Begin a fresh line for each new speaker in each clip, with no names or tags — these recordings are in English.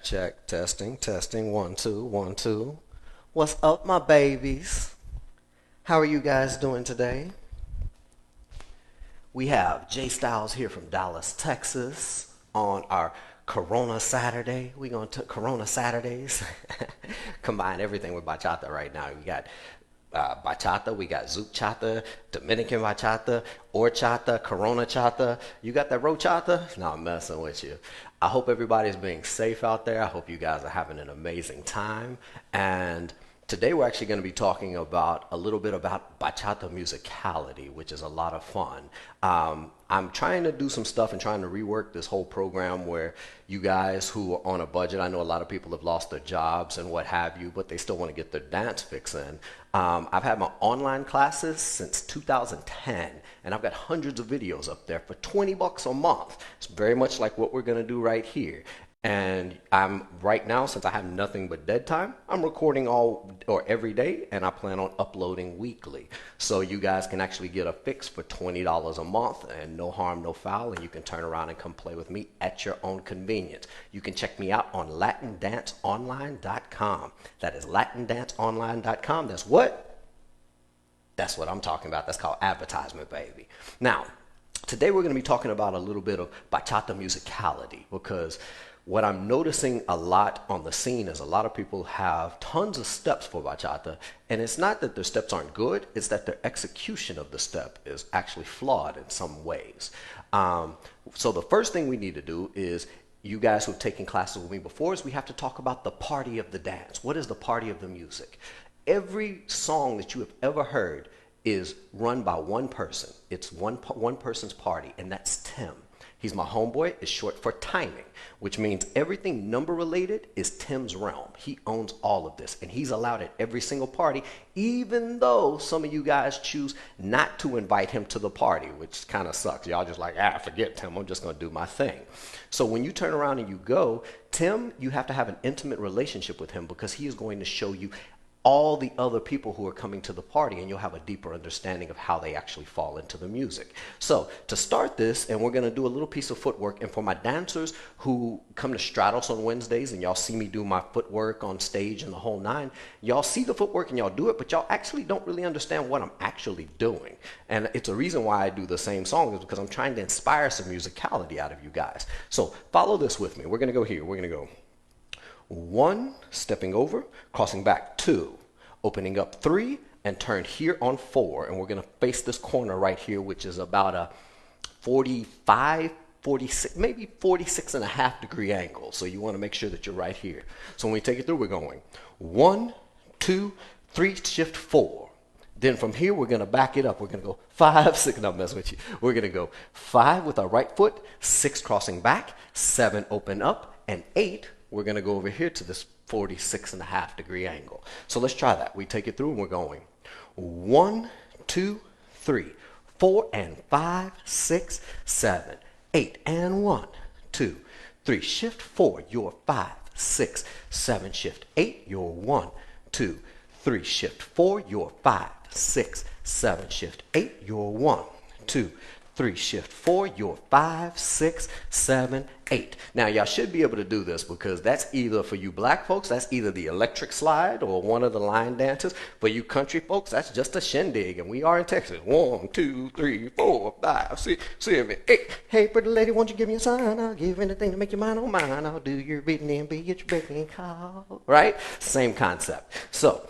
Check, testing, 1 2 1 2. What's up, my babies? How are you guys doing today? We have J Stylz here from Dallas, Texas on our Corona Saturday. We're going to Corona Saturdays. Combine everything with bachata right now. We got bachata, we got zouk chata, Dominican bachata, horchata, Corona chata. You got that rochata? No, I'm messing with you. I hope everybody's being safe out there. I hope you guys are having an amazing time. And today we're actually going to be talking about a little bit about bachata musicality, which is a lot of fun. I'm trying to do some stuff and trying to rework this whole program where you guys who are on a budget, I know a lot of people have lost their jobs and what have you, but they still want to get their dance fix in. I've had my online classes since 2010, and I've got hundreds of videos up there for 20 bucks a month. It's very much like what we're going to do right here. And I'm right now, since I have nothing but dead time, I'm recording all or every day, and I plan on uploading weekly. So you guys can actually get a fix for $20 a month, and no harm, no foul, and you can turn around and come play with me at your own convenience. You can check me out on LatinDanceOnline.com. That is LatinDanceOnline.com. That's what? That's what I'm talking about. That's called advertisement, baby. Now, today we're going to be talking about a little bit of bachata musicality, because what I'm noticing a lot on the scene is a lot of people have tons of steps for bachata, and it's not that their steps aren't good, it's that their execution of the step is actually flawed in some ways. So the first thing we need to do is, you guys who've taken classes with me before, is we have to talk about the party of the dance. What is the party of the music? Every song that you have ever heard is run by one person. It's one person's party, and that's Tim. He's my homeboy. It's short for timing, which means everything number related is Tim's realm. He owns all of this, and he's allowed at every single party, even though some of you guys choose not to invite him to the party, which kind of sucks. Y'all just like, forget Tim. I'm just going to do my thing. So when you turn around and you go, Tim, you have to have an intimate relationship with him, because he is going to show you all the other people who are coming to the party, and you'll have a deeper understanding of how they actually fall into the music. So to start this, and we're going to do a little piece of footwork, and for my dancers who come to Stratos on Wednesdays and y'all see me do my footwork on stage and the whole nine, y'all see the footwork and y'all do it, but y'all actually don't really understand what I'm actually doing. And it's a reason why I do the same song, is because I'm trying to inspire some musicality out of you guys. So follow this with me. We're going to go here. We're going to go 1, stepping over, crossing back, 2, opening up, 3, and turn here on 4. And we're going to face this corner right here, which is about a 45, 46, maybe 46.5 degree angle. So you want to make sure that you're right here. So when we take it through, we're going 1, 2, 3, shift 4. Then from here, we're going to back it up. We're going to go 5, 6, no, I'm messing with you. We're going to go 5 with our right foot, 6 crossing back, 7 open up, and 8, we're going to go over here to this 46.5 degree angle. So let's try that. We take it through, and we're going 1, 2, 3, 4, and 5, 6, 7, 8, and 1, 2, 3, shift 4, you're 5, 6, 7, shift 8, you're 1, 2, 3, shift 4, you're 5, 6, 7, shift 8, you're 1, 2, 3, shift 4, you're 5, 6, 7, 8. Now, y'all should be able to do this, because that's either, for you black folks, that's either the electric slide or one of the line dances. For you country folks, that's just a shindig, and we are in Texas. 1, 2, 3, 4, 5, 6, 7, 8. Hey, pretty lady, won't you give me a sign? I'll give anything to make your mind on mine. I'll do your bidding and be at your beck and call. Right? Same concept. So,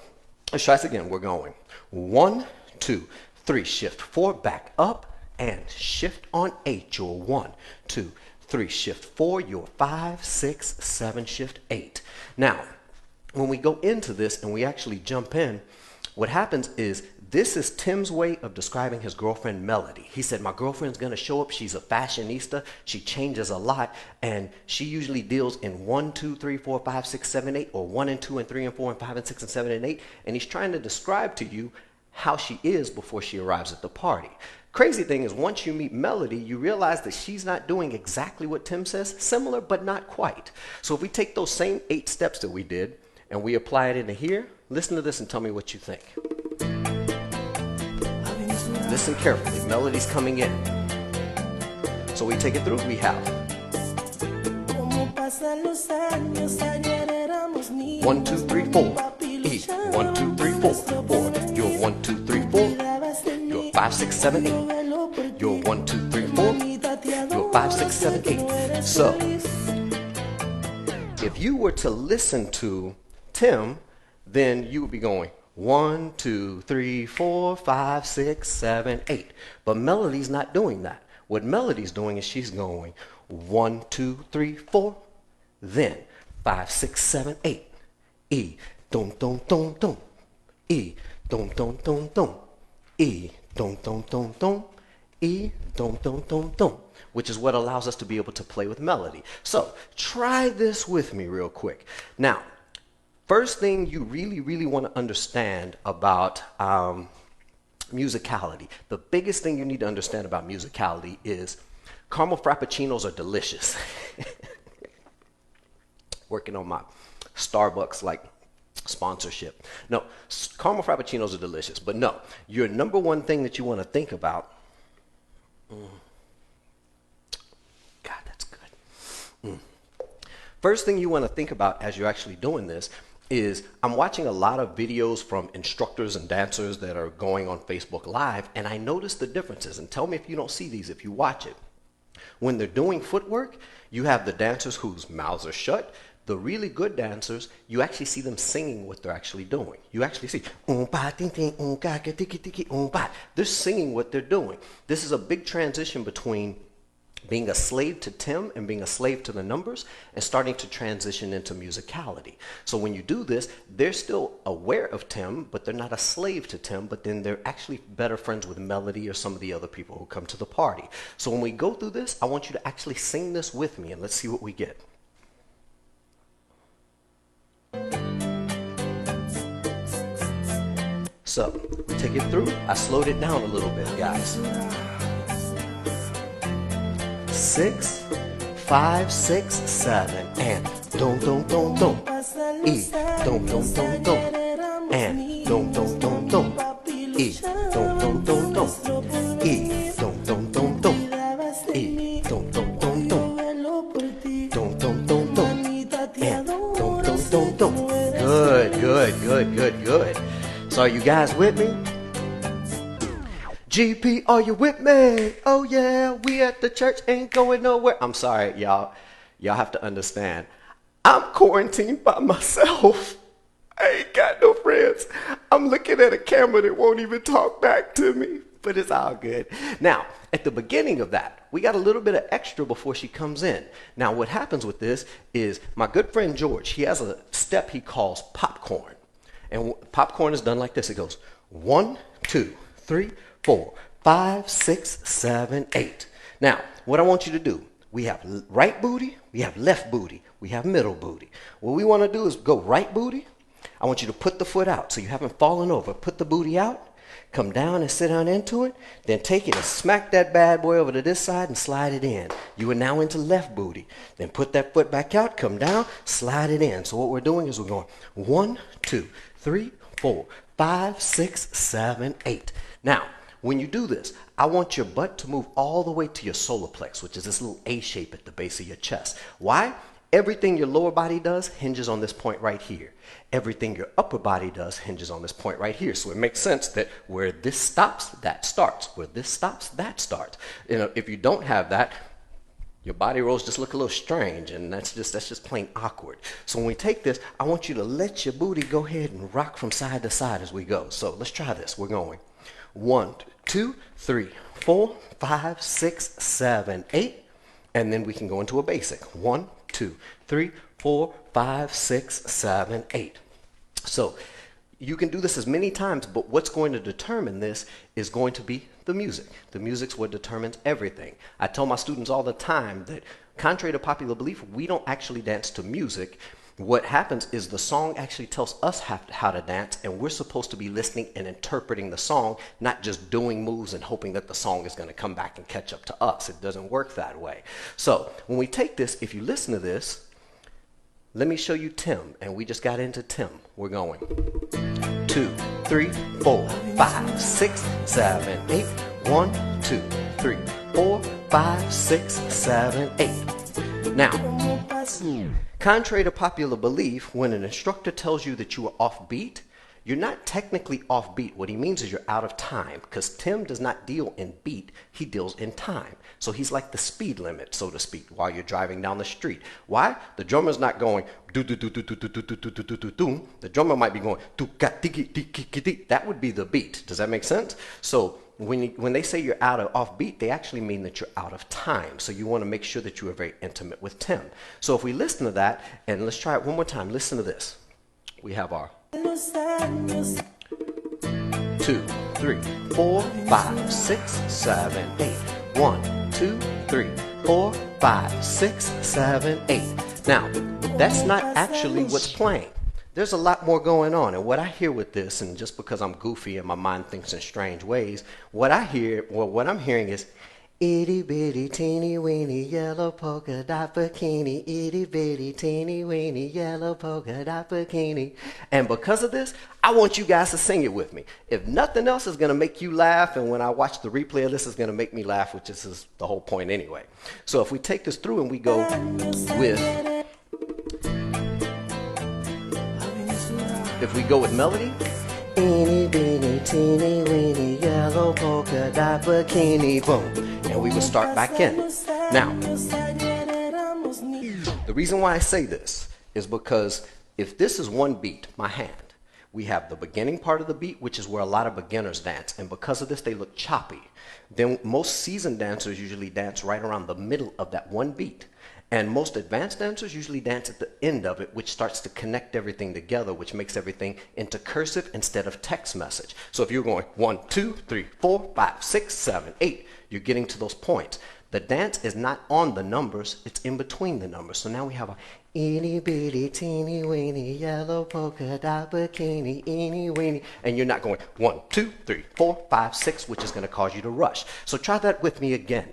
let's try this again. We're going 1, 2, 3, shift 4, back up, and shift on 8, you're 1, 2, 3, shift 4, you're 5, 6, 7, shift 8. Now, when we go into this and we actually jump in, what happens is, this is Tim's way of describing his girlfriend, Melody. He said, my girlfriend's going to show up. She's a fashionista. She changes a lot, and she usually deals in 1, 2, 3, 4, 5, 6, 7, 8, or 1 and 2 and 3 and 4 and 5 and 6 and 7 and 8. And he's trying to describe to you how she is before she arrives at the party. Crazy thing is, once you meet Melody, you realize that she's not doing exactly what Tim says, similar but not quite. So if we take those same 8 steps that we did and we apply it into here, listen to this and tell me what you think. Listen carefully. Melody's coming in. So we take it through. We have 1, 2, 3, 4. E. 1, 2, 3, 4. 4. You're 1, 2, 3, 4. You're 5, 6, 7, 8. You're 1, 2, 3, 4. You're 5, 6, 7, 8. So, if you were to listen to Tim, then you would be going 1, 2, 3, 4, 5, 6, 7, 8. But Melody's not doing that. What Melody's doing is she's going 1, 2, 3, 4. Then 5, 6, 7, 8. E. Dum dum dum dum. E. Dum dum dum dum. E. Dum dum dum dum. E. Dum dum dum dum. Which is what allows us to be able to play with melody. So try this with me real quick. Now, first thing you really want to understand about musicality, the biggest thing you need to understand about musicality is caramel frappuccinos are delicious. Working on my Starbucks sponsorship. No, caramel frappuccinos are delicious, but no, your number one thing that you want to think about. God, that's good. First thing you want to think about as you're actually doing this is I'm watching a lot of videos from instructors and dancers that are going on Facebook Live, and I notice the differences. And tell me if you don't see these if you watch it. When they're doing footwork, you have the dancers whose mouths are shut. The really good dancers, you actually see them singing what they're actually doing. You actually see, they're singing what they're doing. This is a big transition between being a slave to Tim and being a slave to the numbers and starting to transition into musicality. So when you do this, they're still aware of Tim, but they're not a slave to Tim, but then they're actually better friends with Melody or some of the other people who come to the party. So when we go through this, I want you to actually sing this with me and let's see what we get. So, take it through. I slowed it down a little bit, guys. 6, 5, 6, 7, and dum dum dum dum. E, dum dum dum dum, and dum dum dum dum. E, dum dum dum dum. E, dum dum dum dum. E, dum dum dum dum. Dum dum dum dum, and dum dum dum dum. Good. So are you guys with me? GP, are you with me? Oh yeah, we at the church ain't going nowhere. I'm sorry, y'all. Y'all have to understand. I'm quarantined by myself. I ain't got no friends. I'm looking at a camera that won't even talk back to me, but it's all good. Now, at the beginning of that, we got a little bit of extra before she comes in. Now, what happens with this is my good friend George, he has a step he calls popcorn. And popcorn is done like this. It goes 1, 2, 3, 4, 5, 6, 7, 8. Now, what I want you to do, we have right booty, we have left booty, we have middle booty. What we want to do is go right booty. I want you to put the foot out so you haven't fallen over. Put the booty out, come down and sit down into it, then take it and smack that bad boy over to this side and slide it in. You are now into left booty. Then put that foot back out, come down, slide it in. So what we're doing is we're going 1, 2, 3, 4, 5, 6, 7, 8. Now, when you do this, I want your butt to move all the way to your solar plex, which is this little A shape at the base of your chest. Why? Everything your lower body does hinges on this point right here. Everything your upper body does hinges on this point right here. So it makes sense that where this stops, that starts. Where this stops, that starts. You know, if you don't have that, your body rolls just look a little strange, and that's just plain awkward. So when we take this, I want you to let your booty go ahead and rock from side to side as we go. So let's try this. We're going 1, 2, 3, 4, 5, 6, 7, 8, and then we can go into a basic. 1, 2, 3, 4, 5, 6, 7, 8. So you can do this as many times, but what's going to determine this is going to be the music. The music's what determines everything. I tell my students all the time that contrary to popular belief, we don't actually dance to music. What happens is the song actually tells us how to dance, and we're supposed to be listening and interpreting the song, not just doing moves and hoping that the song is going to come back and catch up to us. It doesn't work that way. So when we take this, if you listen to this, let me show you Tim, and we just got into Tim. We're going 2, 3, 4, 5, 6, 7, 8. 1, 2, 3, 4, 5, 6, 7, 8. Now, Contrary to popular belief, when an instructor tells you that you are off beat, you're not technically off beat. What he means is you're out of time, because Tim does not deal in beat, he deals in time. So he's like the speed limit, so to speak, while you're driving down the street. Why? The drummer's not going do do do do do do do do do do do do. The drummer might be going do ga tiki tiki tiki. That would be the beat. Does that make sense? So when they say you're out of off beat, they actually mean that you're out of time. So you want to make sure that you are very intimate with Tim. So if we listen to that, and let's try it one more time. Listen to this. We have our 2, 3, 4, 5, 6, 7, 8. 1, 2, 3, 4, 5, 6, 7, 8. Now, that's not actually what's playing. There's a lot more going on. And what I hear with this, and just because I'm goofy and my mind thinks in strange ways, what I'm hearing is itty bitty teeny weeny yellow polka dot bikini, itty bitty teeny weeny yellow polka dot bikini. And because of this, I want you guys to sing it with me. If nothing else is going to make you laugh, and when I watch the replay of this, is going to make me laugh, which is the whole point anyway. So if we take this through and we go with melody, itty bitty teeny weeny yellow polka dot bikini, boom. And we would start back in. Now, the reason why I say this is because if this is one beat, my hand, we have the beginning part of the beat, which is where a lot of beginners dance. And because of this, they look choppy. Then most seasoned dancers usually dance right around the middle of that one beat. And most advanced dancers usually dance at the end of it, which starts to connect everything together, which makes everything into cursive instead of text message. So if you're going 1, 2, 3, 4, 5, 6, 7, 8, you're getting to those points. The dance is not on the numbers, it's in between the numbers. So now we have a itty bitty teeny weeny yellow polka dot bikini, eeny weeny. And you're not going 1, 2, 3, 4, 5, 6, which is going to cause you to rush. So try that with me again.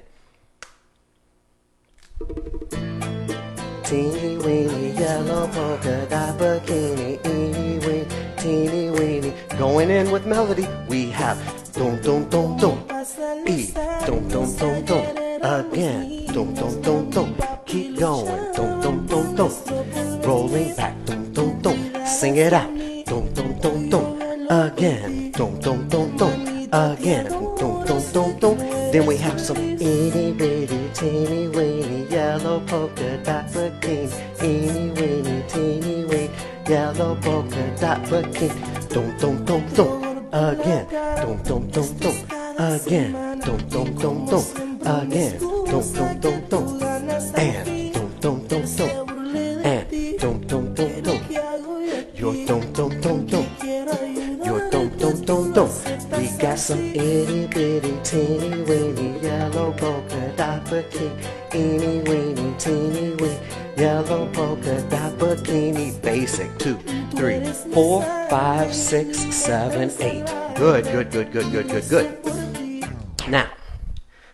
Teeny weeny yellow polka dot bikini, eeny weeny, teeny weeny. Going in with melody, we have dum dum dum dum, e dum dum dum dum. Again, dum dum dum dum. Keep going, dum dum dum dum. Rolling back, dum dum dum. Sing it out, dum dum dum dum. Again, dum dum dum dum. Again, dum dum dum dum. Then we have some itty bitty teeny weeny yellow polka dot bikini, eeny weeny teeny weeny yellow polka dot bikini. Dum dum dum dum. Again, dum dum dum dum. Again, dum dum dum dum. Again, dum dum dum dum. And dum dum dum dum. And dum dum dum dum. Your dum dum dum dum. Your dum dum dum dum. We got some itty bitty teeny weeny yellow polka dot bikini, eeny weeny teeny weeny yellow polka dot bikini. Basic 2, 3, 4, 5, 6, 7, 8. Good, good, good, good, good, good, good. Now,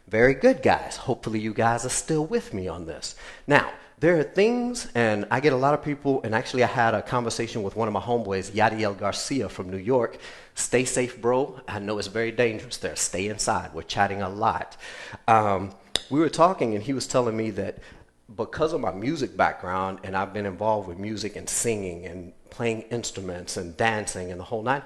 very good, guys. Hopefully you guys are still with me on this. Now, there are things, and I get a lot of people, and actually I had a conversation with one of my homeboys, Yadiel Garcia from New York. Stay safe, bro. I know it's very dangerous there. Stay inside. We're chatting a lot. We were talking, and he was telling me that because of my music background, and I've been involved with music and singing and playing instruments and dancing and the whole nine,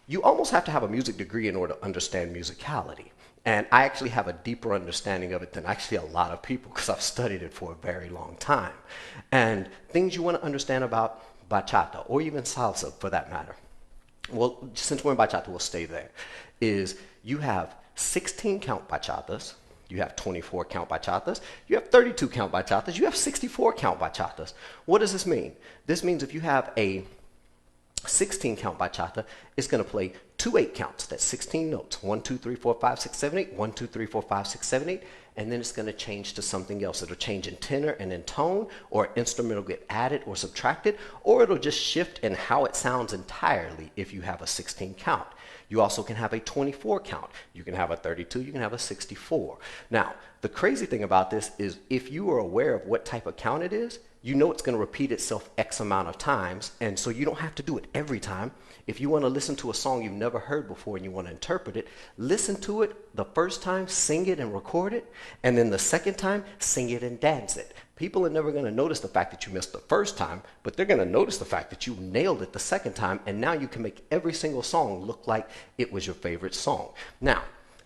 you almost have to have a music degree in order to understand musicality. And I actually have a deeper understanding of it than actually a lot of people, because I've studied it for a very long time. And things you want to understand about bachata, or even salsa for that matter, well, since we're in bachata, we'll stay there, is you have 16 count bachatas, you have 24 count bachatas, you have 32 count bachatas, you have 64 count bachatas. What does this mean? This means if you have a 16 count bachata, it's going to play 2 8 counts. That's 16 notes. 1, 2, 3, 4, 5, 6, 7, 8. 1, 2, 3, 4, 5, 6, 7, 8. And then it's going to change to something else. It'll change in tenor and in tone, or an instrument will get added or subtracted, or it'll just shift in how it sounds entirely if you have a 16 count. You also can have a 24 count. You can have a 32. You can have a 64. Now, the crazy thing about this is if you are aware of what type of count it is, you know it's going to repeat itself X amount of times, and so you don't have to do it every time. If you want to listen to a song you've never never heard before and you want to interpret it, listen to it the first time, sing it and record it, and then the second time, sing it and dance it. People are never going to notice the fact that you missed the first time, but they're going to notice the fact that you nailed it the second time, and now you can make every single song look like it was your favorite song. Now,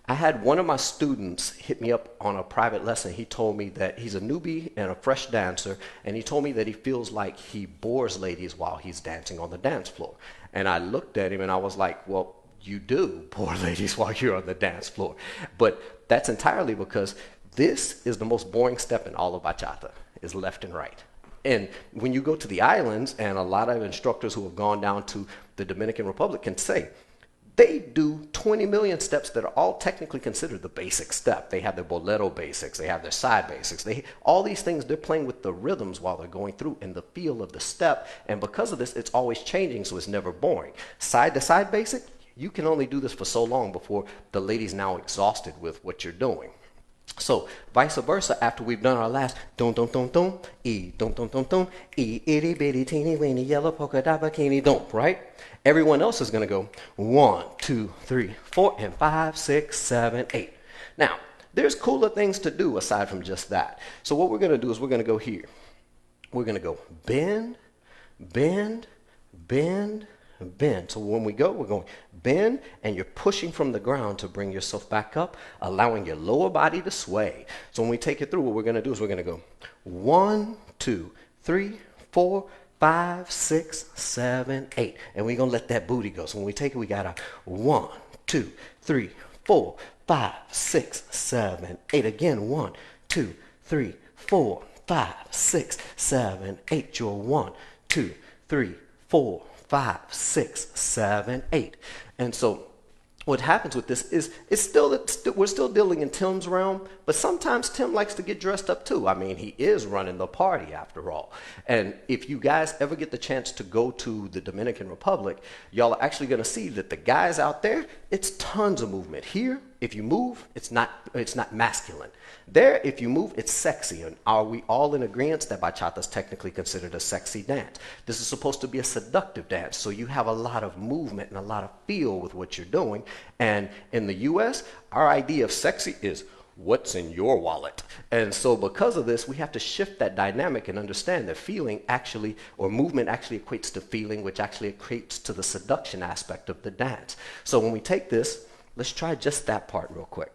I had one of my students hit me up on a private lesson. He told me that he's a newbie and a fresh dancer, and he told me that he feels like he bores ladies while he's dancing on the dance floor. And I looked at him and I was like, well, you do bore ladies while you're on the dance floor. But that's entirely because this is the most boring step in all of bachata, is left and right. And when you go to the islands, and a lot of instructors who have gone down to the Dominican Republic can say, they do 20 million steps that are all technically considered the basic step. They have their bolero basics, they have their side basics, all these things, they're playing with the rhythms while they're going through and the feel of the step. And because of this, it's always changing, so it's never boring. Side to side basic, you can only do this for so long before the lady's now exhausted with what you're doing. So vice versa, after we've done our last don don don don, e don don don don, e itty bitty teeny weeny yellow polka dot bikini don't, right? Everyone else is going to go 1, 2, 3, 4, and 5, 6, 7, 8. Now, there's cooler things to do aside from just that. So what we're going to do is we're going to go here. We're going to go bend, bend, bend, bend. So when we go, we're going bend, and you're pushing from the ground to bring yourself back up, allowing your lower body to sway. So when we take it through, what we're going to do is we're going to go 1, 2, 3, 4, 5, 6, 7, 8. And we're going to let that booty go. So when we take it, we got a 1, 2, 3, 4, 5, 6, 7, 8. Again, 1, 2, 3, 4, 5, 6, 7, 8. You're 1, 2, 3, 4, 5, 6, 7, 8. And so what happens with this is we're still dealing in Tim's realm, but sometimes Tim likes to get dressed up too. I mean, he is running the party after all. And if you guys ever get the chance to go to the Dominican Republic, y'all are actually going to see that the guys out there, it's tons of movement. Here, if you move, it's not masculine. There, if you move, it's sexy. And are we all in agreement that bachata is technically considered a sexy dance? This is supposed to be a seductive dance, so you have a lot of movement and a lot of feel with what you're doing. And in the U.S., our idea of sexy is what's in your wallet. And so because of this, we have to shift that dynamic and understand that feeling actually, or movement actually equates to feeling, which actually equates to the seduction aspect of the dance. So when we take this, let's try just that part real quick.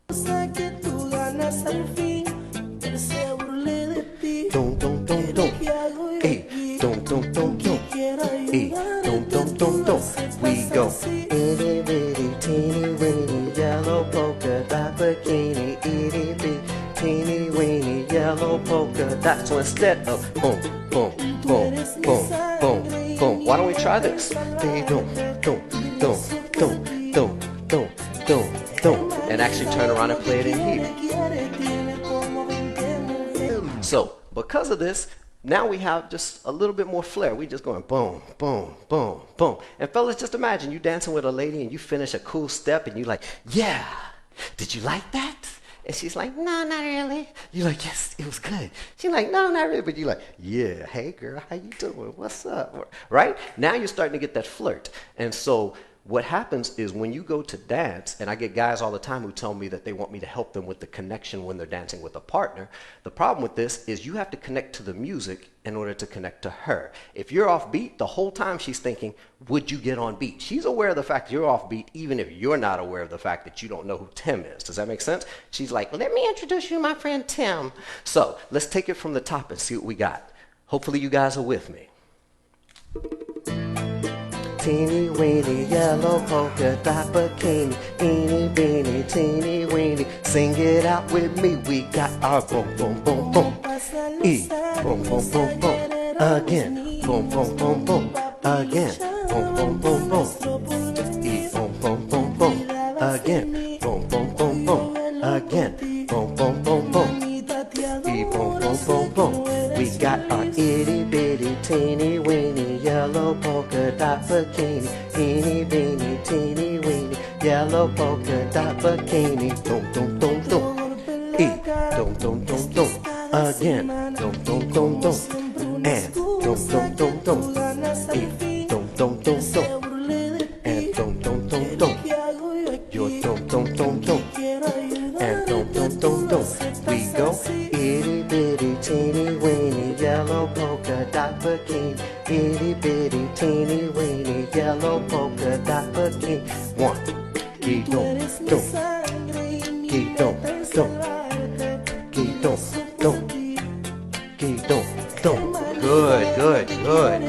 Dum dum dum dum, hey, dum dum dum dum, hey, dum dum dum dum. We go itty bitty teeny weeny yellow polka dot bikini, itty bitty teeny weeny yellow polka dot. So instead of boom boom boom boom boom boom, why don't we try this? Hey, dum dum dum dum dum dum dum dum, and actually turn around and play it in here. So because of this, now we have just a little bit more flair. We just going boom, boom, boom, boom. And fellas, just imagine you dancing with a lady and you finish a cool step and you like, yeah, did you like that? And she's like, no, not really. You're like, yes, it was good. She's like, no, not really. But you're like, yeah, hey girl, how you doing? What's up? Right? Now you're starting to get that flirt. And so what happens is when you go to dance, and I get guys all the time who tell me that they want me to help them with the connection when they're dancing with a partner. The problem with this is you have to connect to the music in order to connect to her. If you're off beat, the whole time she's thinking, would you get on beat? She's aware of the fact you're off beat, even if you're not aware of the fact that you don't know who Tim is. Does that make sense? She's like, let me introduce you to my friend Tim. So let's take it from the top and see what we got. Hopefully you guys are with me. Teeny weeny yellow polka dot bikini, eeny beeny teeny weeny. Sing it out with me. We got our boom boom boom boom. E boom boom boom boom. Again boom boom boom boom. Again boom boom boom boom. E boom boom boom boom. Again boom boom boom boom. Again boom boom boom boom. E boom boom boom boom. We got our itty bitty teeny weeny yellow polka dot bikini, eeny beeny teeny weeny yellow polka dot bikini. Dum dum dum dum, e dum dum dum dum. Again, dum dum dum dum, and dum dum dum dum, e dum dum dum dum. bikini, itty bitty, teeny weeny, yellow polka dot bikini. One, guidon, don, guidon, don, guidon, don, guidon, don. Good, good, good.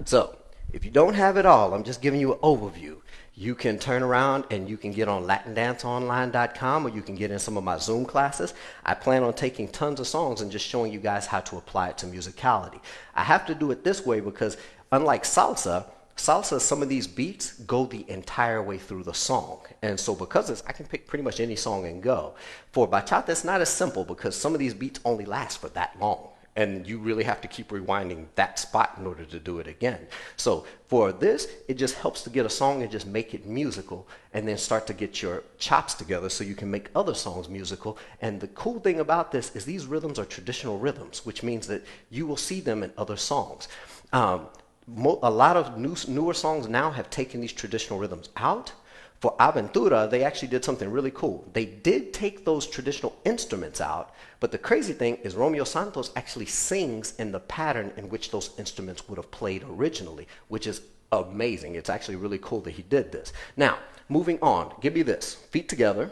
So, if you don't have it all, I'm just giving you an overview. You can turn around and you can get on LatinDanceOnline.com, or you can get in some of my Zoom classes. I plan on taking tons of songs and just showing you guys how to apply it to musicality. I have to do it this way because unlike salsa, some of these beats go the entire way through the song. And so because of this, I can pick pretty much any song and go. For bachata, it's not as simple because some of these beats only last for that long. And you really have to keep rewinding that spot in order to do it again. So for this, it just helps to get a song and just make it musical and then start to get your chops together so you can make other songs musical. And the cool thing about this is these rhythms are traditional rhythms, which means that you will see them in other songs. A lot of newer songs now have taken these traditional rhythms out. For Aventura, they actually did something really cool. They did take those traditional instruments out, but the crazy thing is Romeo Santos actually sings in the pattern in which those instruments would have played originally, which is amazing. It's actually really cool that he did this. Now, moving on, give me this. Feet together.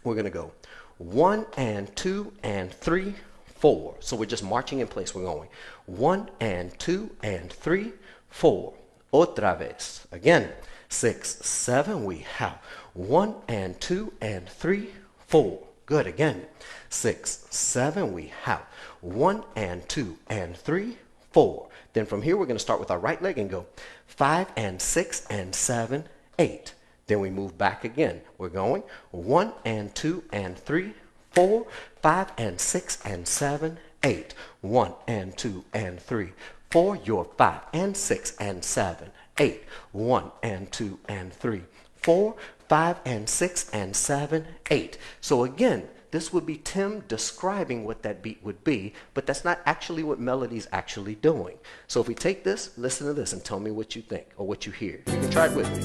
We're going to go 1 and 2 and 3, 4. So we're just marching in place. We're going 1 and 2 and 3, 4. Otra vez. Again. 6, 7, we have 1 and 2 and 3, 4. Good, again. 6, 7, we have 1 and 2 and 3, 4. Then from here we're going to start with our right leg and go 5 and 6 and 7, 8. Then we move back again. We're going 1 and 2 and 3, 4, 5 and 6 and 7, 8. 1 and 2 and 3, 4. You're 5 and 6 and 7, 8. 1 and 2 and 3, 4, 5 and 6 and 7, 8. So again, this would be Tim describing what that beat would be, but that's not actually what melody's actually doing. So if we take this, listen to this and tell me what you think or what you hear. You can try it with me.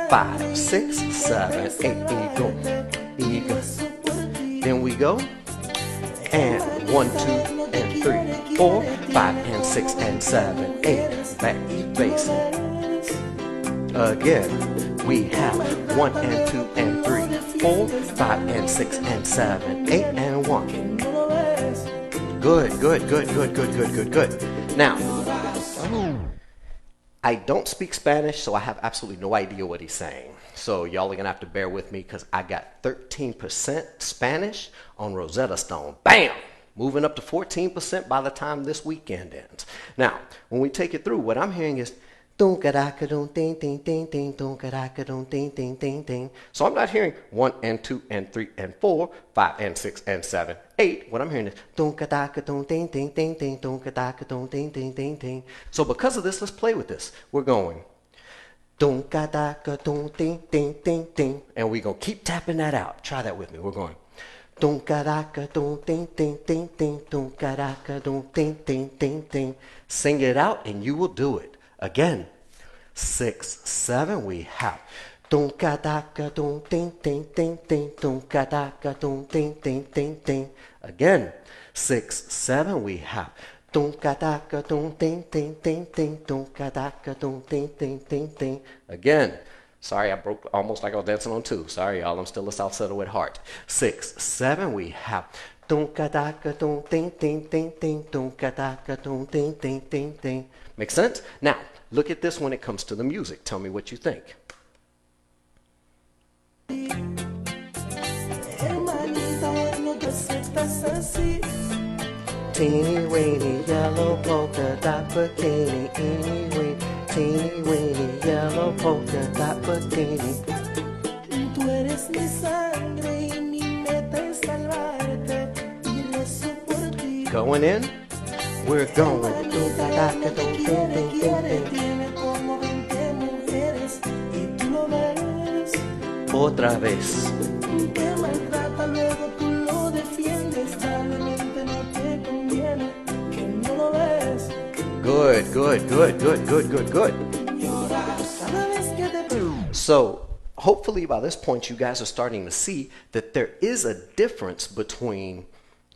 5, 6, 7, 8, ego, ego. Then we go, and 1, 2, and 3, 4, 5, and 6, and 7, 8. Back bass. Again, we have 1 and 2 and 3, 4, 5, and 6, and 7, 8, and 1. Good, good, good, good, good, good, good, good. Now, I don't speak Spanish, so I have absolutely no idea what he's saying. So y'all are going to have to bear with me because I got 13% Spanish on Rosetta Stone. Bam! Moving up to 14% by the time this weekend ends. Now, when we take it through, what I'm hearing is so I'm not hearing 1 and 2 and 3 and 4, 5 and 6 and 7, 8. What I'm hearing is so because of this, let's play with this. We're going and we're going to keep tapping that out. Try that with me. We're going sing it out and you will do it. Again, 6, 7, we have. Again, 6, 7, we have. Again, sorry, I broke almost like I was dancing on 2. Sorry, y'all, I'm still a falsetto at heart. 6, 7, we have. Make sense? Now, look at this when it comes to the music. Tell me what you think. Teeny weeny yellow polka dot bikini, teeny weeny yellow polka dot bikini. Tú eres mi sangre y mi meta es salvarte y rezo por ti. Going in, we're going. Otra vez. Good, good, good, good, good, good, good. So, hopefully by this point you guys are starting to see that there is a difference between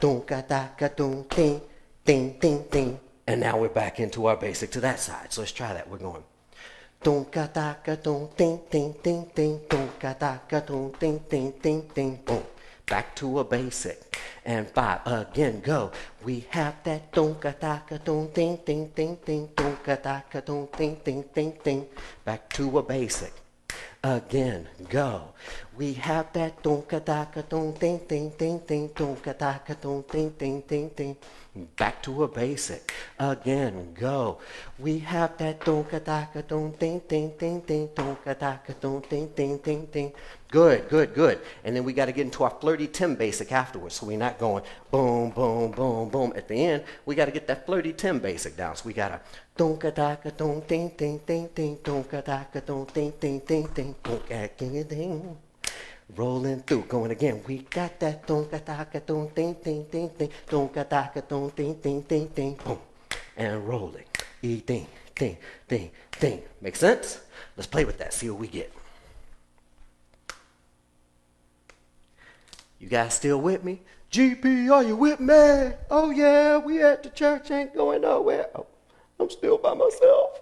Dun-ka-da-ka-dun, ding, ding, ding, ding. And now we're back into our basic to that side. So let's try that. We're going. Dun-ka-da-ka-dun, ding, ding, ding, ding. Dun-ka-da-ka-dun, ding, ding, ding, ding. Boom. Back to a basic. And 5 again, go. We have that dun-ka-da-ka-dun, ding, ding, ding, ding. Dun-ka-da-ka-dun, ding, ding, ding, ding. Back to a basic. Again, go. We have that dun-ka-da-ka-dun, ding, ding, ding, ding. Dun-ka-da-ka-dun, ding, ding, ding, ding. Back to a basic. Again, go. We have that dun-ka-da-ka-dun, ding, ding, ding, ding. Dun-ka-da-ka-dun, ding, ding, ding, ding. Good, good, good. And then we got to get into our flirty Tim basic afterwards. So we're not going boom, boom, boom, boom. At the end, we got to get that flirty Tim basic down. So we got to dun-ka-da-ka-dun, ding, ding, ding, ding. Dun-ka-da-ka-dun, ding, ding, ding, ding. Dun-ka-ding-ding. Rolling through, going again. We got that dun-ka-da-ka-dun, ding, ding, ding, ding. Dun-ka-da-ka-dun, ding, ding, ding, ding. Boom. And rolling. E-ding, ding, ding, ding. Make sense? Let's play with that. See what we get. You guys still with me? GP, are you with me? Oh yeah, we at the church, ain't going nowhere. Oh, I'm still by myself.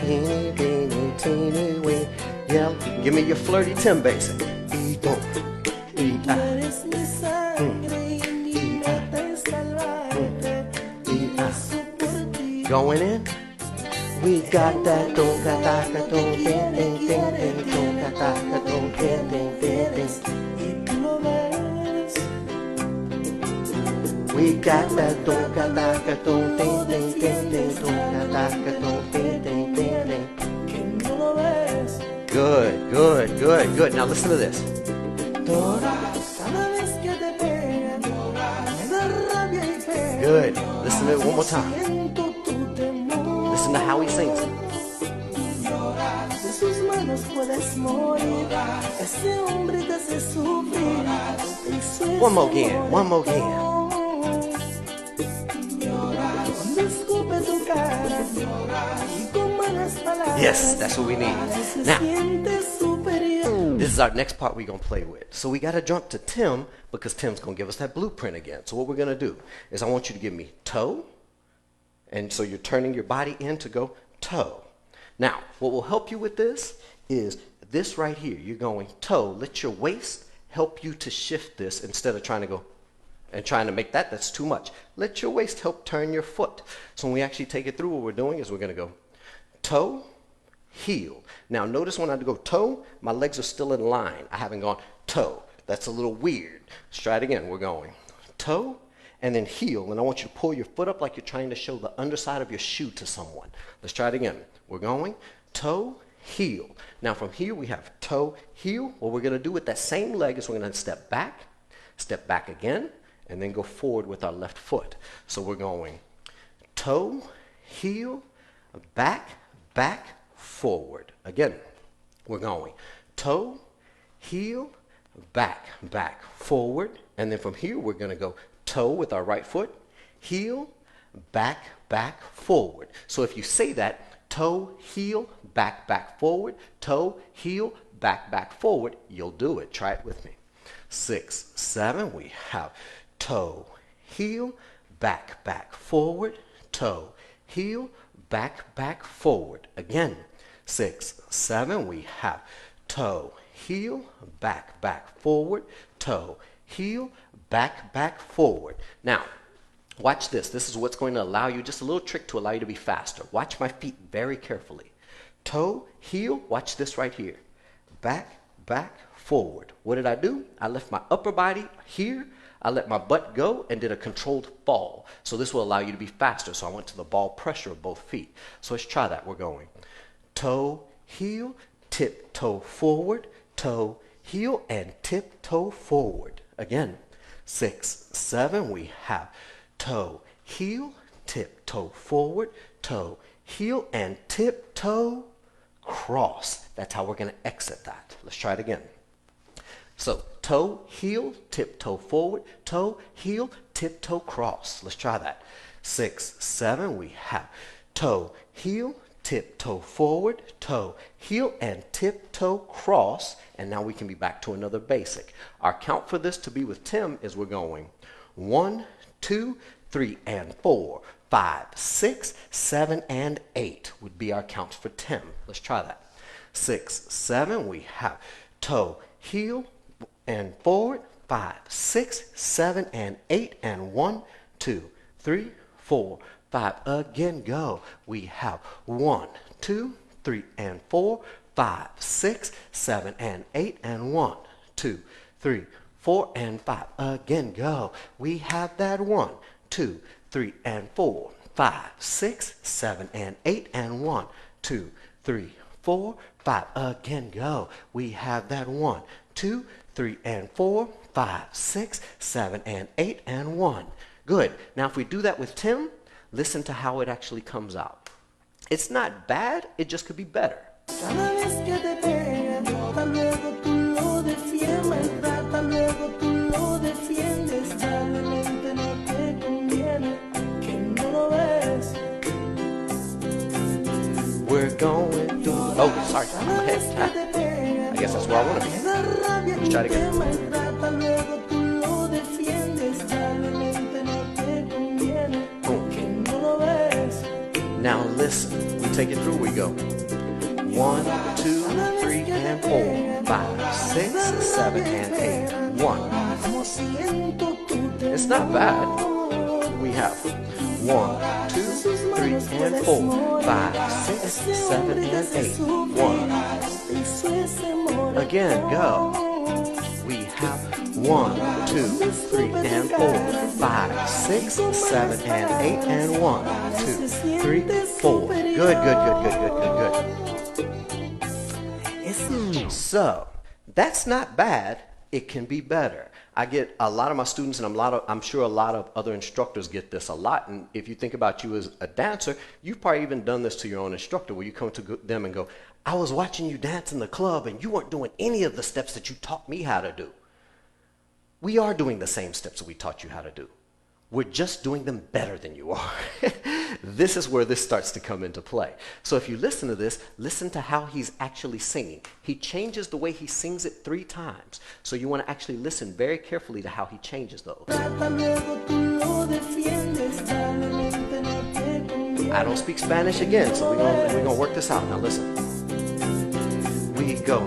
Teeny, teeny, teeny, wee. Yeah, give me your flirty Tim basic. Going in. We got that dun-ka-da-ka-dun, ding, ding, ding, ding. Dun-ka-da-ka-dun, ding, ding, ding, ding. We got that dun-ka-da-ka-dun, ding, ding, ding, ding. Dun-ka-da-ka-dun, ding, ding, ding, ding. Good, good, good, good. Now listen to this. Good. Listen to it one more time. Listen to how he sings it. One more again. One more again. Yes, that's what we need. Now, this is our next part we're going to play with. So we got to jump to Tim because Tim's going to give us that blueprint again. So what we're going to do is I want you to give me toe. And so you're turning your body in to go toe. Now, what will help you with this is this right here. You're going toe. Let your waist help you to shift this instead of trying to go and trying to make that. That's too much. Let your waist help turn your foot. So when we actually take it through, what we're doing is we're going to go toe, heel. Now, notice when I go toe, my legs are still in line. I haven't gone toe. That's a little weird. Let's try it again. We're going toe, and then heel, and I want you to pull your foot up like you're trying to show the underside of your shoe to someone. Let's try it again. We're going toe, heel. Now from here we have toe, heel. What we're going to do with that same leg is we're going to step back again, and then go forward with our left foot. So we're going toe, heel, back, back, forward. Again, we're going toe, heel, back, back, forward. And then from here we're going to go toe with our right foot, heel, back, back, forward. So if you say that, toe, heel, back, back, forward, toe, heel, back, back, forward, you'll do it. Try it with me. 6, 7, we have toe, heel, back, back, forward, toe, heel, back, back, forward. Again, 6, 7, we have toe, heel, back, back, forward, toe, heel, back, back, forward. Now, watch this. This is what's going to allow you, just a little trick to allow you to be faster. Watch my feet very carefully. Toe, heel, watch this right here. Back, back, forward. What did I do? I left my upper body here. I let my butt go and did a controlled fall. So this will allow you to be faster. So I went to the ball pressure of both feet. So let's try that. We're going toe, heel, tip, toe, forward, toe, heel, and tip, toe, forward. Again, 6, 7, we have toe, heel, tip, toe, forward, toe, heel, and tip, toe, cross. That's how we're going to exit that. Let's try it again. So toe, heel, tip, toe, forward, toe, heel, tip, toe, cross. Let's try that. 6, 7, we have toe, heel, tiptoe forward, toe, heel, and tiptoe cross. And now we can be back to another basic. Our count for this to be with Tim is we're going 1, 2, 3, and 4, 5, 6, 7, and 8 would be our counts for Tim. Let's try that. 6, 7, we have toe, heel, and forward, 5, 6, 7, and 8, and 1, 2, 3, 4, 5. Again, go. We have 1, 2, 3, and 4, 5, 6, 7, and 8, and 1, 2, 3, 4, and 5. Again, go. We have that 1, 2, 3, and 4, 5, 6, 7, and 8, and 1, 2, 3, 4, 5. Again, go. We have that 1, 2, 3, and 4, 5, 6, 7, and 8, and 1. Good. Now, if we do that with Tim, listen to how it actually comes out. It's not bad, it just could be better.
Cada vez que te pega, luego tú lo defiendes, luego tú lo defiendes, realmente no te conviene, que no lo ves.
We're going through. Oh, sorry, I'm ahead. I guess that's where I want to be. Let's try it again.
Luego tú lo defiendes, realmente no te conviene, que no lo ves.
Now listen, we take it through, we go. 1, 2, 3, and 4, 5, 6, 7, and 8. 1. It's not bad. We have 1, 2, 3, and 4, 5, 6, 7, and 8. 1. Again, go. We have 1, 2, 3, and 4, 5, 6, 7, and 8, and 1, 2, 3, 4. Good. So, that's not bad. It can be better. I get a lot of my students, and I'm sure a lot of other instructors get this a lot. And if you think about you as a dancer, you've probably even done this to your own instructor, where you come to them and go, I was watching you dance in the club, and you weren't doing any of the steps that you taught me how to do. We are doing the same steps that we taught you how to do. We're just doing them better than you are. This is where this starts to come into play. So if you listen to this, listen to how he's actually singing. He changes the way he sings it 3 times. So you want to actually listen very carefully to how he changes those. I don't speak Spanish again, so we're gonna work this out. Now listen. We go.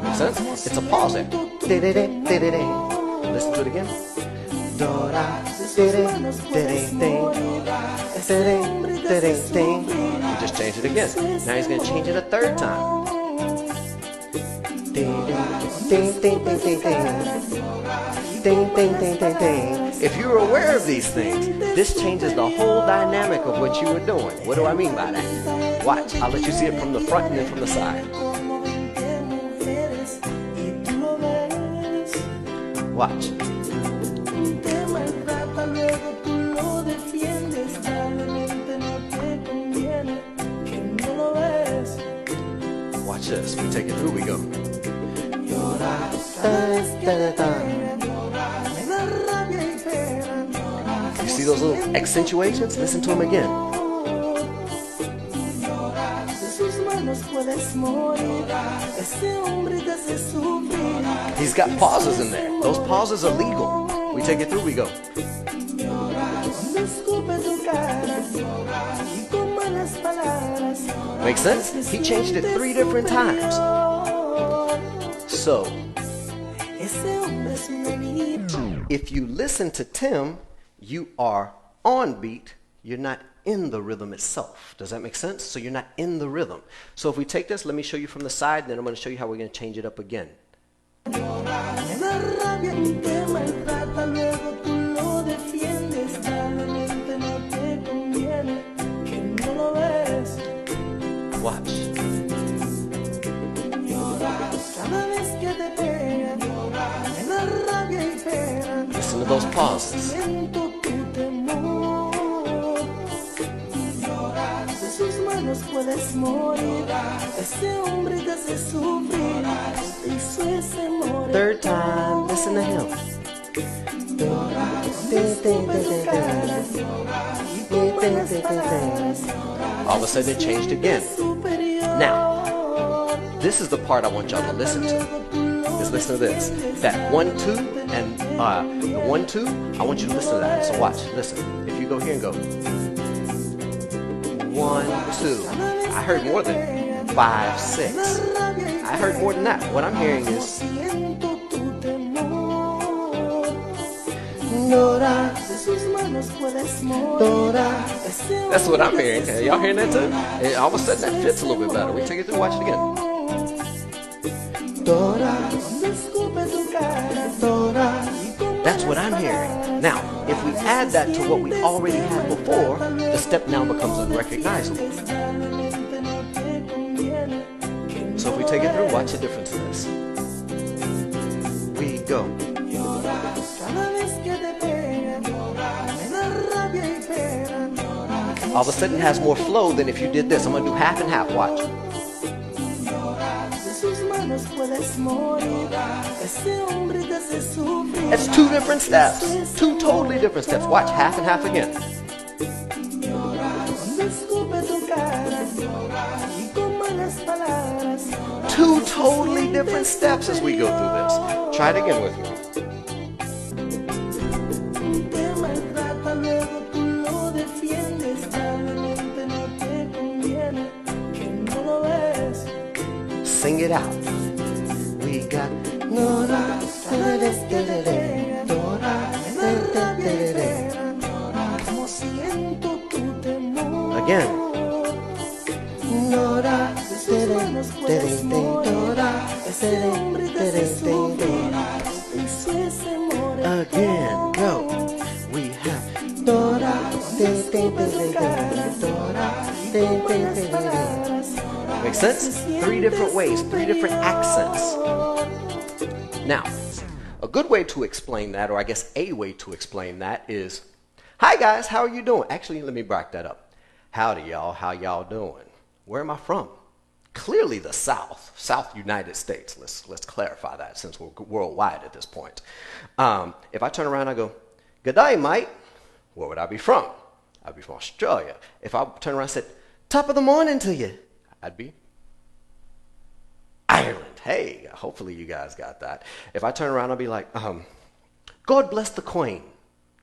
Makes sense? It's a pause there. Listen to it again. We just changed it again. Now he's going to change it a 3rd time. If you're aware of these things, this changes the whole dynamic of what you were doing. What do I mean by that? Watch. I'll let you see it from the front and then from the side. Watch. Watch this. We take it through. We go. You see those little accentuations? Listen to them again. He's got pauses in there. Those pauses are legal. We take it through, we go. Makes sense? He changed it 3 different times. So, if you listen to Tim, you are on beat, you're not in the rhythm itself. Does that make sense? So you're not in the rhythm. So if we take this, let me show you from the side, then I'm going to show you how we're going to change it up again. Watch. Listen to those pauses. Third time, listen to him. All of a sudden it changed again. Now, this is the part I want y'all to listen to. Just listen to this. That 1, 2, and the 1, 2, I want you to listen to that. So watch, listen. If you go here and go 1, 2, I heard more than 5, 6. I heard more than that. What I'm hearing is that's what I'm hearing. Y'all hearing that too? And all of a sudden that fits a little bit better. We take it through, watch it again. That's what I'm hearing. Now, if we add that to what we already had before, the step now becomes unrecognizable. So if we take it through, watch the difference in this. We go. All of a sudden it has more flow than if you did this. I'm going to do half and half. Watch. It's 2 different steps. 2 totally different steps. Watch half and half again. Two totally different steps as we go through this. Try it again with me. Sing it out. We got again. Again, go. We have Make sense? 3 different ways, 3 different accents. Now, a good way to explain that, or I guess a way to explain that is, hi guys, how are you doing? Actually, let me back that up. Howdy y'all, how y'all doing? Where am I from? Clearly the South United States. Let's clarify that since we're worldwide at this point. If I turn around, I go, good day, mate. Where would I be from? I'd be from Australia. If I turn around and said, top of the morning to you, I'd be Ireland. Hey, hopefully you guys got that. If I turn around, I'll be like, God bless the Queen.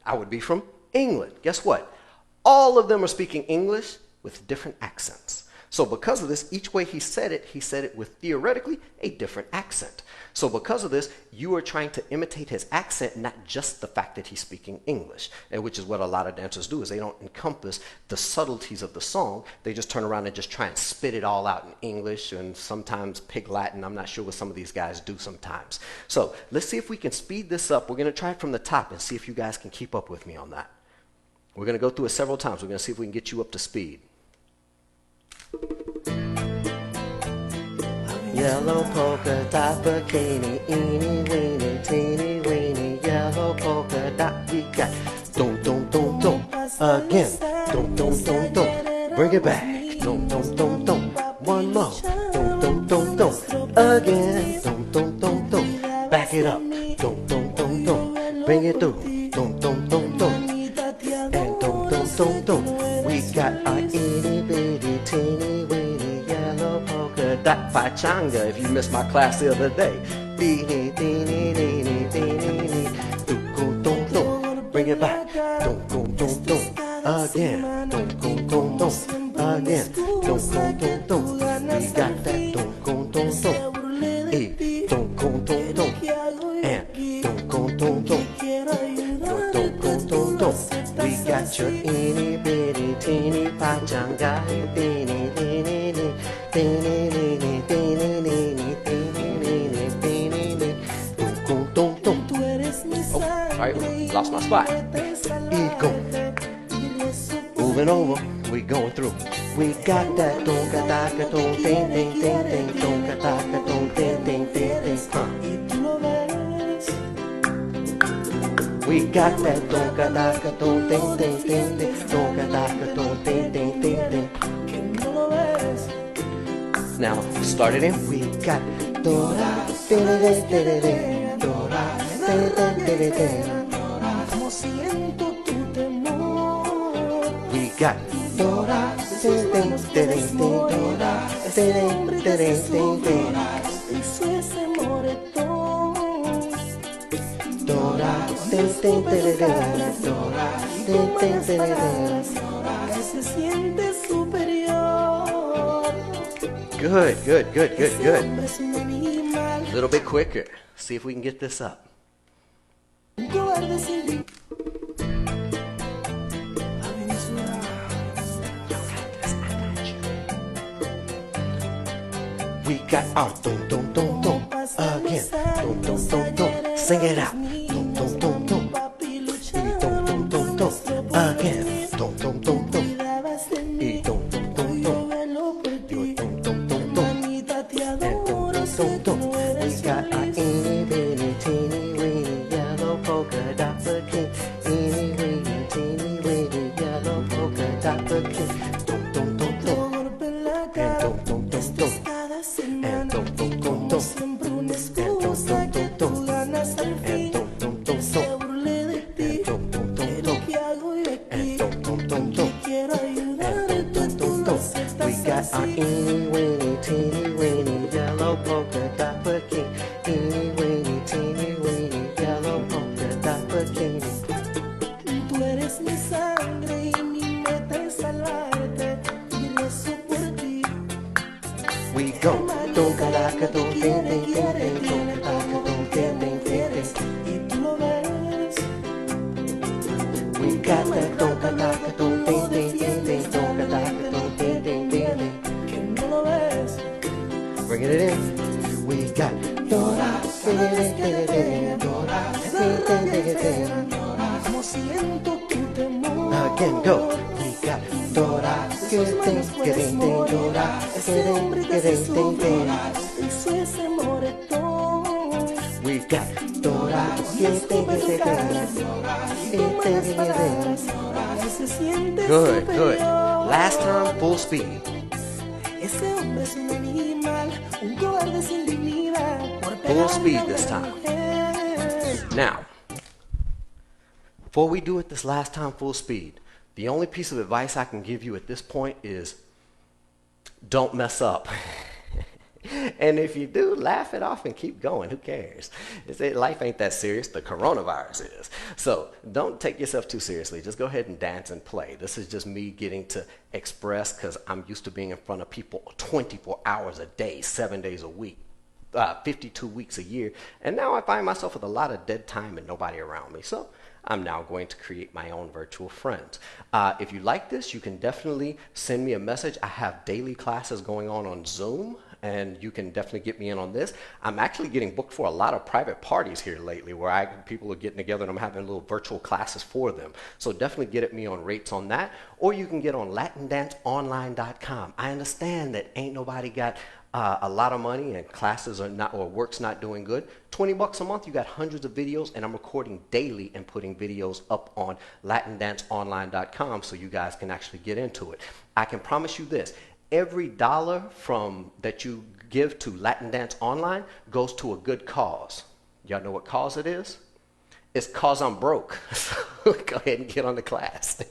I would be from England. Guess what? All of them are speaking English with different accents. So because of this, each way he said it with theoretically a different accent. So because of this, you are trying to imitate his accent, not just the fact that he's speaking English, and which is what a lot of dancers do, is they don't encompass the subtleties of the song. They just turn around and just try and spit it all out in English and sometimes Pig Latin. I'm not sure what some of these guys do sometimes. So let's see if we can speed this up. We're going to try it from the top and see if you guys can keep up with me on that. We're going to go through it several times. We're going to see if we can get you up to speed. Yellow polka dot bikini, eeny weeny, teeny weeny, yellow polka dot, we got dum dum dum dum, again, dum dum dum dum, bring it back, dum dum dum dum, one more, dum dum dum dum, again, dum dum dum dum, back it up, dum dum dum dum, bring it through, dum dum dum dum, and dum dum dum dum, we got our itty bitty teeny weeny yellow polka dot pachanga. If you missed my class the other day, teeny teeny teeny teeny, dum dum dum, bring it back, dum dum dum dum, again, dum dum dum dum, again, dum dum dum dum, we got that dum dum dum dum, dum dum dum dum, and dum dum dum dum, dum dum dum dum, we got your itty bitty teeny pachanga, teeny teeny teeny teeny teeny teeny teeny, dum dum dum dum. Oh, sorry, lost my spot. Ego. Moving over, we going through. We got that donka daka don ding ding ding ding, donka daka don ding ding ding ding. We got that donka daka don ding ding ding ding, donka daka don ding ding ding ding. Now, start it in. We got Dora, Dora, Dora, Dora, Dora, got Dora,
sus manos que desmorona, ese hombre que se subora, hizo ese moretón.
Dora,
Con sus caras, y con buenas palabras, que se siente superior.
Good, good, good, good,
Ese
good.
hombre es un animal,
A little bit quicker. See if we can get this up.
un cobarde sin dignidad.
We got our dum dum dum dum again. Dum dum dum dum. Sing it out. Dum dum dum dum. Dum dum dum dum again. Dum dum dum dum. Y dum dum dum dum. Yo dum dum dum dum. And dum dum dum dum. We got our itty bitty teeny weeny yellow polka dot bikini. Itty bitty teeny weeny yellow polka dot bikini. Dum dum dum dum. And dum dum dum dum. And dum dum dum dum.
Siempre una
And dum
excusa
dum
que
dum
tú
dum.
ganas al
And
fin.
dum dum dum
Se
dum.
burle de ti,
And dum dum dum
pero
dum.
¿qué hago yo aquí?
And dum dum dum dum.
Quiero
And
ayudarte,
dum dum
tú
dum
lo
dum.
aceptas
We got our
así.
itty weeny teeny weeny yellow polka dot bikini. Itty weeny teeny weeny yellow polka dot bikini.
Tú eres mi sangre y mi meta es salvarte y rezo por ti.
We go. Dum ka da ka dum ding ding ding ding. Dum ka da ka dum ding ding ding ding.
Y tú lo ves,
We got that dum ka da ka dum ding ding ding ding. Dum ka da ka dum ding ding ding ding.
que no lo ves.
Bringing it in. We got Dora, ding ding ding ding. Dora, ding ding ding ding.
Como siento tu temor.
Again, go. We got Dora, ding ding ding ding. Dora,
Ese hombre
ding
que se
ding ding ding.
subora, hizo ese moretón.
We got Dora, ding ding ding ding. Ding ding ding ding.
Que se siente
Good, good.
superior.
Last time, full speed.
Ese hombre es un animal, un cobarde sin dignidad. Por
Full
pegarle
speed
a
this
una
time.
mujer.
Now, before we do it this last time full speed, the only piece of advice I can give you at this point is don't mess up. And if you do, laugh it off and keep going. Who cares? Life ain't that serious. The coronavirus is. So don't take yourself too seriously. Just go ahead and dance and play. This is just me getting to express because I'm used to being in front of people 24 hours a day, 7 days a week. 52 weeks a year, and now I find myself with a lot of dead time and nobody around me. So I'm now going to create my own virtual friends. If you like this, you can definitely send me a message. I have daily classes going on Zoom, and you can definitely get me in on this. I'm actually getting booked for a lot of private parties here lately where people are getting together and I'm having little virtual classes for them. So definitely get at me on rates on that, or you can get on latindanceonline.com. I understand that ain't nobody got a lot of money and classes are not, or work's not doing good. $20 a month, you got hundreds of videos, and I'm recording daily and putting videos up on latindanceonline.com so you guys can actually get into it. I can promise you this, every dollar that you give to Latin Dance Online goes to a good cause. Y'all know what cause it is? It's cause I'm broke. So go ahead and get on the class.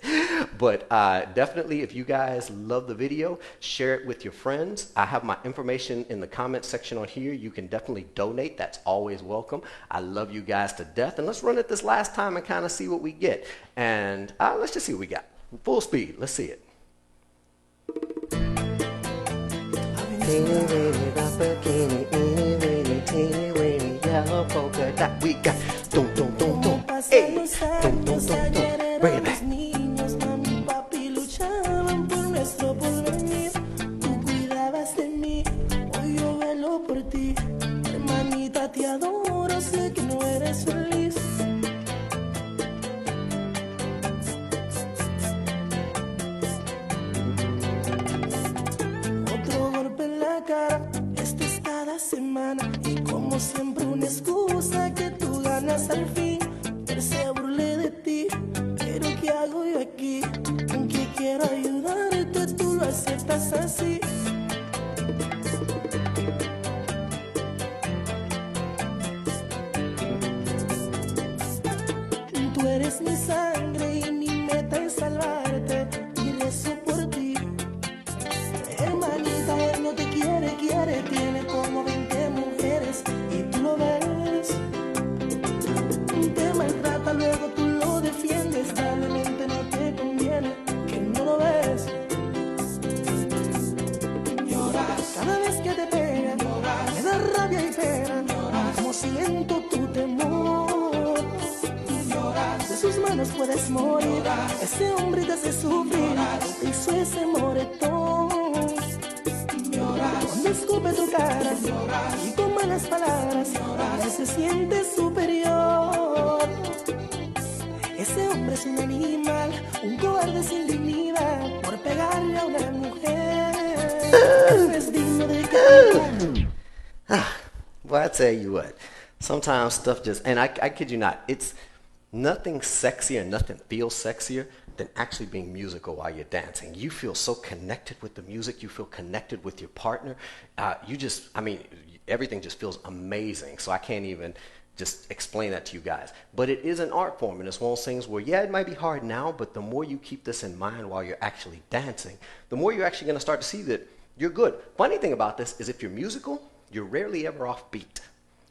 But definitely, if you guys love the video, share it with your friends. I have my information in the comment section on here. You can definitely donate. That's always welcome. I love you guys to death. And let's run it this last time and kind of see what we get. And let's just see what we got. Full speed. Let's see it. Yellow polka dot. We got dum dum dum dum. Hey, dum dum dum dum. Bring it back.
Niños, mami, papi luchaban por nuestro porvenir. Tú cuidabas de mí, hoy yo velo por ti. Hermanita, te adoro, sé que no eres feliz. Otro golpe en la cara, esto es cada semana. Y como siempre una excusa que tú ganas al fin. Él se burle de ti, pero ¿qué hago yo aquí? Aunque quiero ayudarte, tú lo aceptas así. Tú eres mi sangre y mi meta es salvarte. Y temor. De sus manos puedes morir. Ese hombre te hace sufrir. Te hizo ese moretón. Cuando escupe tu cara y con malas palabras, él se siente superior. Ese hombre es un animal, un cobarde sin dignidad por pegarle a una mujer. No es digno de que
Well, I tell you what, sometimes stuff just, and I kid you not, it's nothing sexier, nothing feels sexier than actually being musical while you're dancing. You feel so connected with the music, you feel connected with your partner. Everything just feels amazing. So I can't even just explain that to you guys. But it is an art form, and it's one of those things where, yeah, it might be hard now, but the more you keep this in mind while you're actually dancing, the more you're actually going to start to see that you're good. Funny thing about this is if you're musical, you're rarely ever off beat.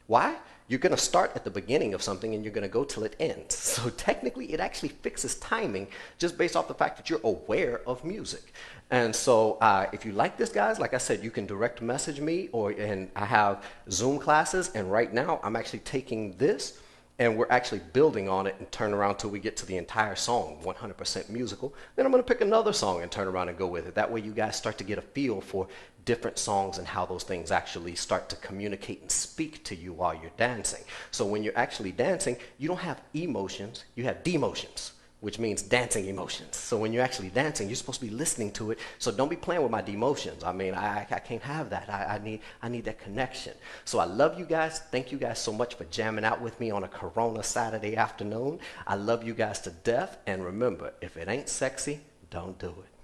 Why? You're going to start at the beginning of something and you're going to go till it ends. So technically, it actually fixes timing just based off the fact that you're aware of music. And so if you like this, guys, like I said, you can direct message me, and I have Zoom classes. And right now, I'm actually taking this and we're actually building on it and turn around till we get to the entire song, 100% musical. Then I'm going to pick another song and turn around and go with it. That way you guys start to get a feel for different songs and how those things actually start to communicate and speak to you while you're dancing. So when you're actually dancing, you don't have emotions, you have demotions, which means dancing emotions. So when you're actually dancing, you're supposed to be listening to it. So don't be playing with my demotions. I can't have that. I need that connection. So I love you guys. Thank you guys so much for jamming out with me on a Corona Saturday afternoon. I love you guys to death. And remember, if it ain't sexy, don't do it.